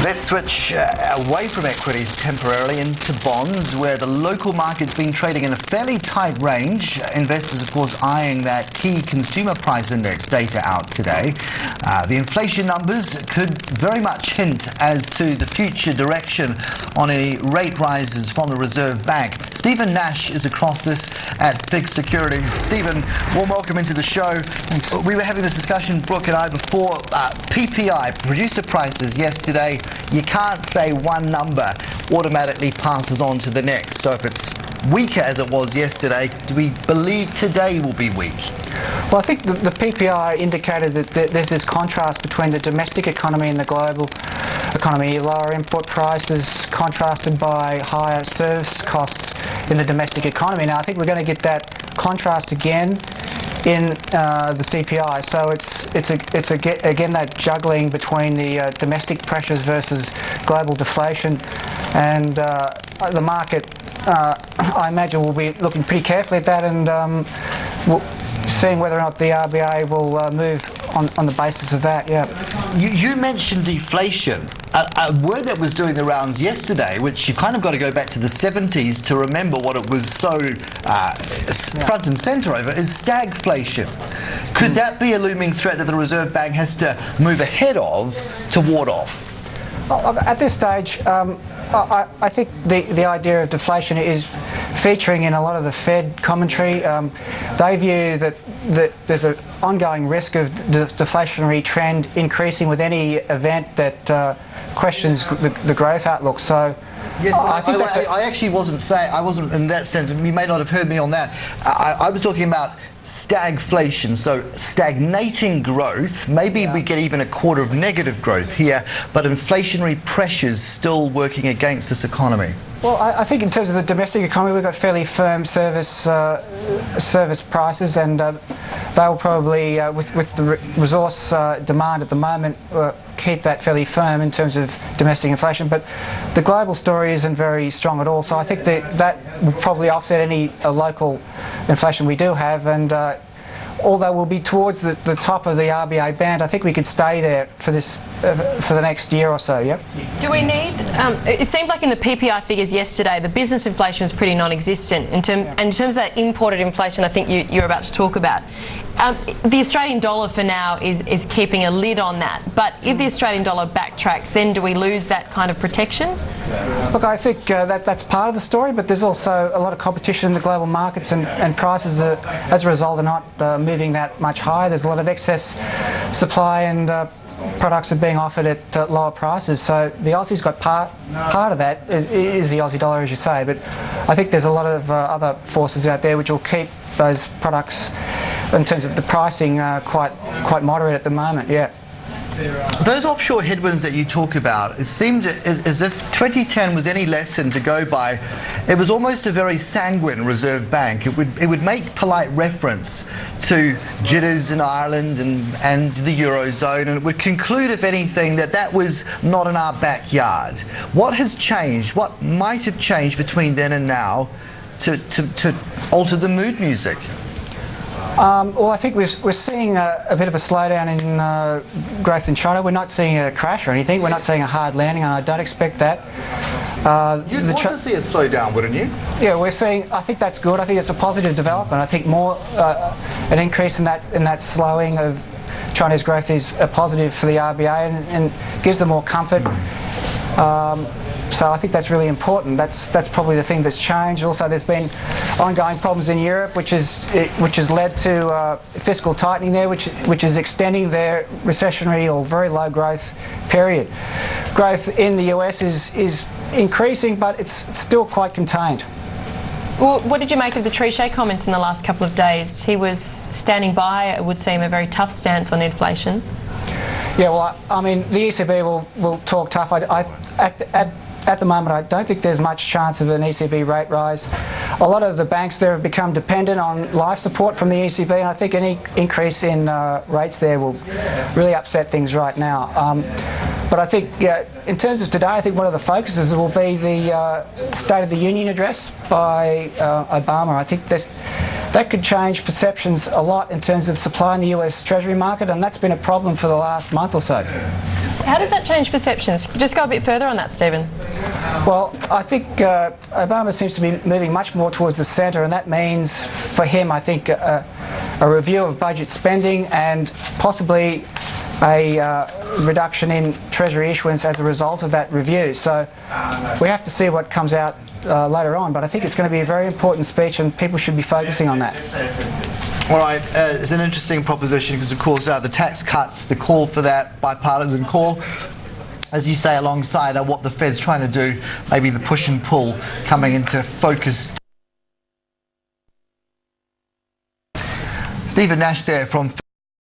Let's switch away from equities temporarily into bonds, where the local market's been trading in a fairly tight range. Investors, of course, eyeing that key consumer price index data out today. The inflation numbers could very much hint as to the future direction on any rate rises from the Reserve Bank. Stephen Nash is across this at FIG Securities. Stephen, warm welcome into the show. Thanks. We were having this discussion, Brooke and I, before. PPI, producer prices yesterday, you can't say one number automatically passes on to the next. So if it's weaker as it was yesterday, do we believe today will be weak? Well, I think the PPI indicated that there's this contrast between the domestic economy and the global economy. Lower import prices contrasted by higher service costs in the domestic economy. Now, I think we're going to get that contrast again in the CPI. So it's again that juggling between the domestic pressures versus global deflation, and the market, I imagine, will be looking pretty carefully at that and seeing whether or not the RBA will move on the basis of that. Yeah. You mentioned deflation. A word that was doing the rounds yesterday, which you've kind of got to go back to the 70s to remember what it was so front and centre over, is stagflation. Could that be a looming threat that the Reserve Bank has to move ahead of to ward off? At this stage, I think the idea of deflation is featuring in a lot of the Fed commentary. They view that there's an ongoing risk of the deflationary trend increasing with any event that questions the growth outlook. So yes, I actually wasn't saying, I wasn't in that sense, you may not have heard me on that. I was talking about stagflation, so stagnating growth. Maybe we get even a quarter of negative growth here, but inflationary pressures still working against this economy. Well, I think in terms of the domestic economy, we've got fairly firm service prices, and they'll probably, with the resource demand at the moment, keep that fairly firm in terms of domestic inflation. But the global story isn't very strong at all, so I think that will probably offset any local inflation we do have. And although we'll be towards the top of the RBA band, I think we could stay there for this for the next year or so. Yep. Do we need? It seemed like in the PPI figures yesterday, the business inflation was pretty non-existent. And in terms of that imported inflation, I think you're about to talk about. The Australian dollar for now is keeping a lid on that. But if the Australian dollar backtracks, then do we lose that kind of protection? Look, I think that's part of the story, but there's also a lot of competition in the global markets, and prices as a result are not moving that much higher. There's a lot of excess supply, and products are being offered at lower prices. So the Aussie's got part of that is the Aussie dollar, as you say, but I think there's a lot of other forces out there which will keep those products, in terms of the pricing, quite moderate at the moment. Yeah. Those offshore headwinds that you talk about, it seemed as if 2010 was any lesson to go by. It was almost a very sanguine Reserve Bank. It would make polite reference to jitters in Ireland and the Eurozone, and it would conclude, if anything, that was not in our backyard. What has changed? What might have changed between then and now to alter the mood music? Well, I think we're seeing a bit of a slowdown in growth in China. We're not seeing a crash or anything. We're not seeing a hard landing, and I don't expect that. You'd want to see a slowdown, wouldn't you? Yeah, we're seeing. I think that's good. I think it's a positive development. I think more an increase in that slowing of Chinese growth is a positive for the RBA and gives them more comfort. So I think that's really important. That's probably the thing that's changed. Also, there's been ongoing problems in Europe, which has led to fiscal tightening there, which is extending their recessionary or very low growth period. Growth in the US is increasing, but it's still quite contained. Well, what did you make of the Trichet comments in the last couple of days? He was standing by, it would seem, a very tough stance on inflation. Yeah, well, I mean, the ECB will talk tough. At the moment, I don't think there's much chance of an ECB rate rise. A lot of the banks there have become dependent on life support from the ECB, and I think any increase in rates there will really upset things right now. But I think, in terms of today, I think one of the focuses will be the State of the Union address by Obama. I think That could change perceptions a lot in terms of supply in the US Treasury market, and that's been a problem for the last month or so. How does that change perceptions? Just go a bit further on that, Stephen. Well, I think Obama seems to be moving much more towards the centre, and that means for him, I think, a review of budget spending and possibly a reduction in Treasury issuance as a result of that review. So we have to see what comes out later on, but I think it's going to be a very important speech and people should be focusing on that. All right, it's an interesting proposition because, of course, the tax cuts, the call for that bipartisan call, as you say, alongside what the Fed's trying to do, maybe the push and pull coming into focus. Stephen Nash there from